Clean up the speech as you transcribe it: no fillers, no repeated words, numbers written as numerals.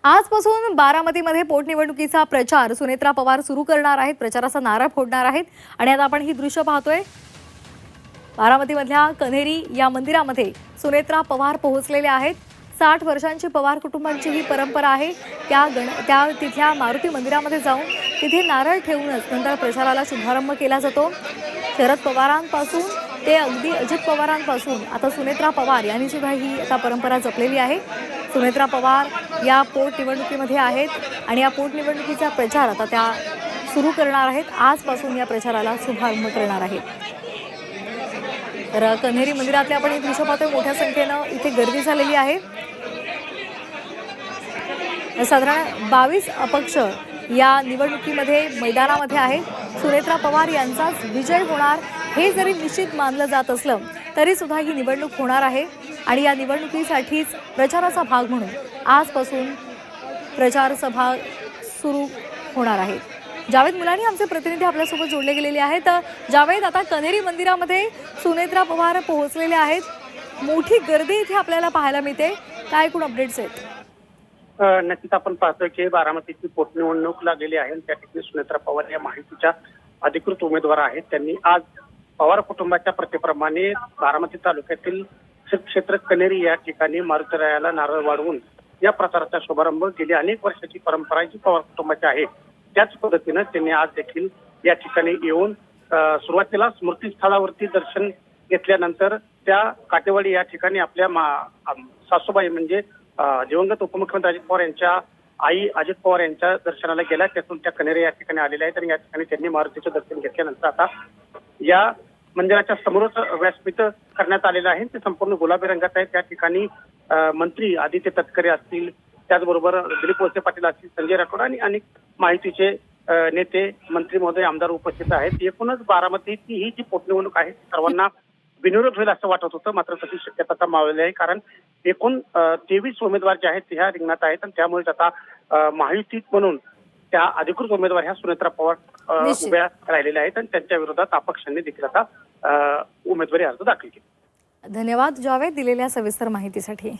आजपासून बारामतीमध्ये पोटनिवडणुकीचा प्रचार सुनेत्रा पवार सुरू करणार आहेत, प्रचाराचा नारा फोडणार आहेत आणि आता आपण ही दृश्य पाहतोय। बारामतीमधल्या कन्हेरी या मंदिरामध्ये सुनेत्रा पवार पोहोचलेल्या आहेत। 60 वर्षांची पवार कुटुंबांची ही परंपरा आहे। त्या तिथल्या मारुती मंदिरामध्ये जाऊन तिथे नारळ ठेवूनच नंतर प्रचाराला शुभारंभ केला जातो। शरद पवारांपासून ते अगदी अजित पवारांपासून आता सुनेत्रा पवार यांनी सुद्धा ही आता परंपरा जपलेली आहे। सुनेत्रा पवार या पोटनिवडणुकीमध्ये आहेत आणि या पोटनिवडणुकीचा प्रचार आता त्या सुरू करणार आहेत। आजपासून या प्रचाराला शुभारंभ करणार आहेत। तर कन्हेरी मंदिरातले आपण हे दृश्य पाहतोय, मोठ्या संख्येनं इथे गर्दी झालेली आहे। साधारण 22 अपक्ष या निवडणुकीमध्ये मैदानामध्ये आहेत। सुनेत्रा पवार यांचाच विजय होणार हे जरी निश्चित मानलं जात असलं तरी सुद्धा ही निवडणूक होणार आहे आणि या निवडणुकीसाठीच प्रचाराचा भाग म्हणून आजपासून प्रचार सभा सुरू होणार आहे। जावेद मुलानी आमचे प्रतिनिधी आपल्यासोबत जोडले गेलेले आहेत। जावेद, आता कन्हेरी मंदिरामध्ये सुनेत्रा पवार पोहोचलेले आहेत, मोठी गर्दी इथे आपल्याला पाहायला मिळते, काय एकूण अपडेट्स आहेत? नक्कीच आपण पाहतोय की बारामतीची पोटनिवडणूक लागलेली आहे। त्या ठिकाणी सुनेत्रा पवार या माहितीच्या अधिकृत उमेदवार आहेत। त्यांनी आज पवार कुटुंबाच्या प्रथेप्रमाणे बारामती तालुक्यातील क्षेत्र कन्हेरी या ठिकाणी मारुतीरायाला नारळ वाढवून या प्रचाराचा शुभारंभ गेली अनेक वर्षाची परंपरा जी पवार कुटुंबाची आहे त्याच पद्धतीनं त्यांनी आज देखील या ठिकाणी येऊन सुरुवातीला स्मृतीस्थळावरती दर्शन घेतल्यानंतर त्या काटेवाडी या ठिकाणी आपल्या सासूबाई म्हणजे दिवंगत उपमुख्यमंत्री अजित पवार यांच्या आई अजित पवार यांच्या दर्शनाला गेल्या। त्यातून त्या कन्हेरी या ठिकाणी आलेल्या आहेत आणि या ठिकाणी त्यांनी मारुतीचं दर्शन घेतल्यानंतर आता या मंदिराच्या समोरच व्यासपीठ करण्यात आलेलं आहे। ते संपूर्ण गुलाबी रंगात आहे। त्या ठिकाणी मंत्री आदित्य तटकरे असतील, त्याचबरोबर दिलीप वळसे पाटील असतील, संजय राठोड आणि अनेक माहितीचे नेते मंत्री महोदय आमदार उपस्थित आहेत। एकूणच बारामतीची ही जी पोटनिवडणूक आहे सर्वांना बिनविरोध होईल असं वाटत होतं, मात्र तशी शक्यता आता मावळली आहे। कारण एकूण 23 उमेदवार जे आहेत ह्या रिंगणात आहेत आणि त्यामुळे आता महायुतीत म्हणून त्या अधिकृत उमेदवार ह्या सुनेत्रा पवार उभ्या राहिलेल्या आहेत आणि त्यांच्या विरोधात अपक्षांनी देखील आता उमेदवारी अर्ज दाखल केला। धन्यवाद जावेद दिलेल्या सविस्तर माहितीसाठी।